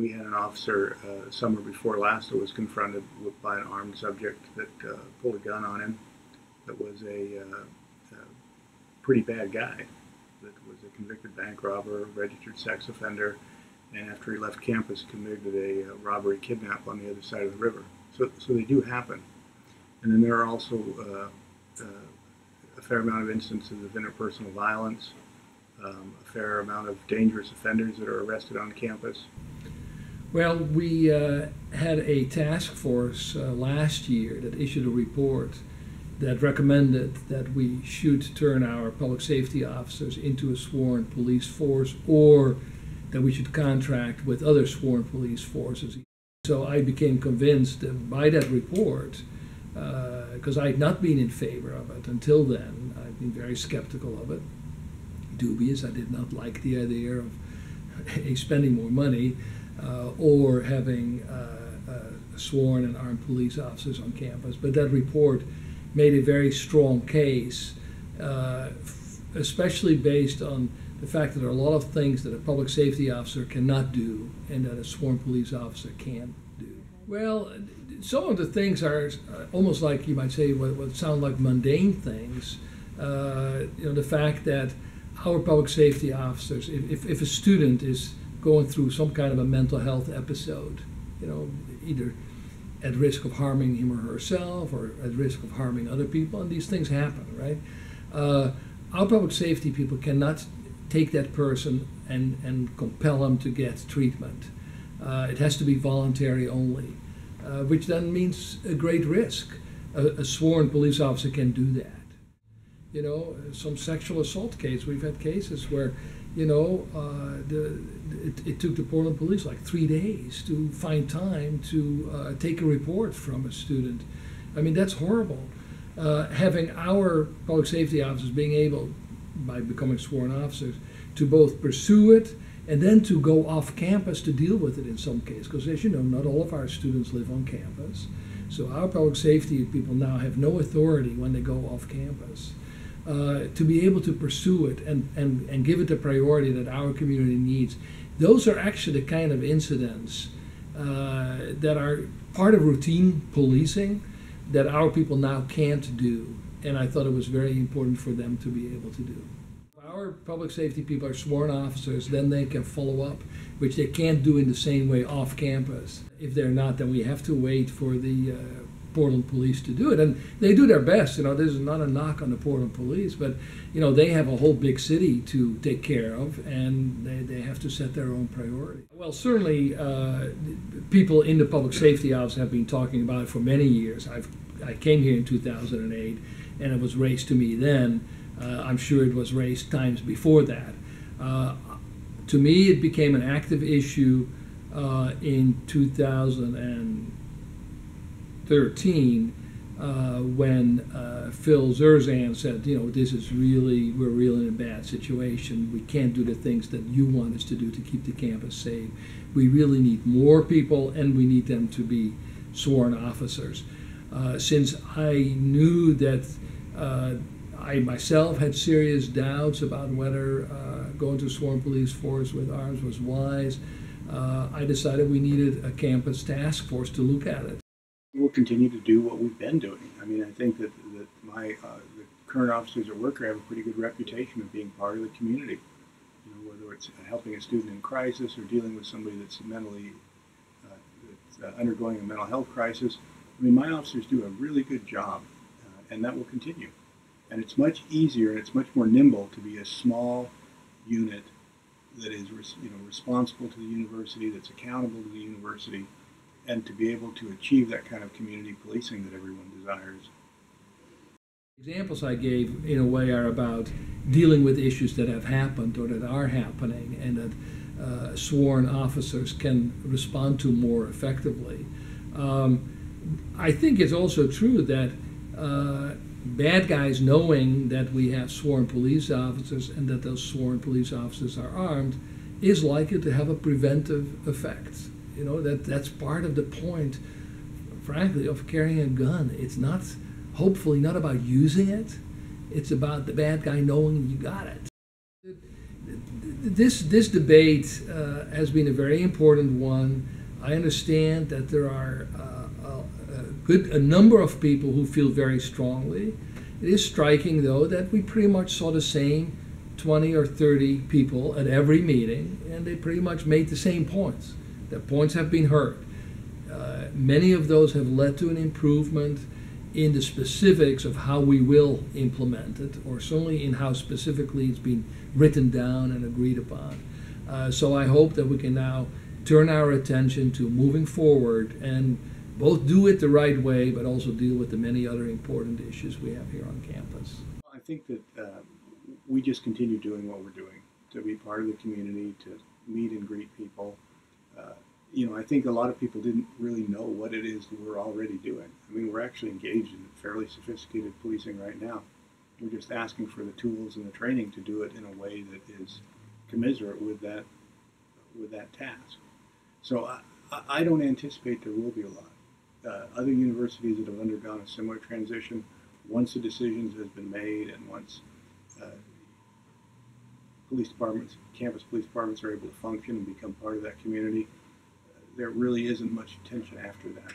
we had an officer summer before last that was confronted by an armed subject that pulled a gun on him. That was a pretty bad guy. That was a convicted bank robber, registered sex offender, and after he left campus committed a robbery kidnap on the other side of the river. So they do happen. And then there are also a fair amount of instances of interpersonal violence, a fair amount of dangerous offenders that are arrested on campus. Well, we had a task force last year that issued a report that recommended that we should turn our public safety officers into a sworn police force, or that we should contract with other sworn police forces. So I became convinced that by that report, because I had not been in favor of it until then. I've been very skeptical of it, dubious. I did not like the idea of spending more money or having sworn and armed police officers on campus. But that report made a very strong case, especially based on the fact that there are a lot of things that a public safety officer cannot do and that a sworn police officer can do. Well, some of the things are almost like, you might say, what sound like mundane things. The fact that our public safety officers, if a student is going through some kind of a mental health episode, either at risk of harming him or herself or at risk of harming other people, and these things happen, right? Our public safety people cannot take that person and compel them to get treatment. It has to be voluntary only, which then means a great risk. A sworn police officer can do that. Some sexual assault case, we've had cases where, it took the Portland police like 3 days to find time to take a report from a student. I mean, that's horrible. Having our public safety officers being able, by becoming sworn officers, to both pursue it and then to go off campus to deal with it in some cases. Because as you know, not all of our students live on campus. So our public safety people now have no authority when they go off campus. To be able to pursue it and give it the priority that our community needs. Those are actually the kind of incidents that are part of routine policing that our people now can't do. And I thought it was very important for them to be able to do. If our public safety people are sworn officers, then they can follow up, which they can't do in the same way off campus. If they're not, then we have to wait for the Portland police to do it, and they do their best. This is not a knock on the Portland police, but they have a whole big city to take care of, and they have to set their own priority. Well, certainly people in the public safety office have been talking about it for many years. I came here in 2008, and it was raised to me then. I'm sure it was raised times before that. To me, it became an active issue in 2013 when Phil Zerzan said, this is we're really in a bad situation. We can't do the things that you want us to do to keep the campus safe. We really need more people, and we need them to be sworn officers. Since I knew that I myself had serious doubts about whether going to a sworn police force with arms was wise, I decided we needed a campus task force to look at it. We'll continue to do what we've been doing. I mean, I think that the current officers at Worker have a pretty good reputation of being part of the community. Whether it's helping a student in crisis or dealing with somebody that's mentally that's undergoing a mental health crisis. I mean, my officers do a really good job, and that will continue. And it's much easier and it's much more nimble to be a small unit that is responsible to the university, that's accountable to the university, and to be able to achieve that kind of community policing that everyone desires. Examples I gave, in a way, are about dealing with issues that have happened or that are happening, and that sworn officers can respond to more effectively. I think it's also true that bad guys, knowing that we have sworn police officers and that those sworn police officers are armed, is likely to have a preventive effect. That's part of the point, frankly, of carrying a gun. It's not, hopefully, not about using it. It's about the bad guy knowing you got it. this debate has been a very important one. I understand that there are a number of people who feel very strongly. It is striking, though, that we pretty much saw the same 20 or 30 people at every meeting, and they pretty much made the same points. Their points have been heard. Many of those have led to an improvement in the specifics of how we will implement it, or certainly in how specifically it's been written down and agreed upon. So I hope that we can now turn our attention to moving forward and both do it the right way, but also deal with the many other important issues we have here on campus. I think that we just continue doing what we're doing, to be part of the community, to meet and greet people. I think a lot of people didn't really know what it is that we're already doing. I mean, we're actually engaged in fairly sophisticated policing right now. We're just asking for the tools and the training to do it in a way that is commensurate with that task. So I don't anticipate there will be a lot. Other universities that have undergone a similar transition, once the decisions has been made and once police departments, campus police departments are able to function and become part of that community, there really isn't much tension after that.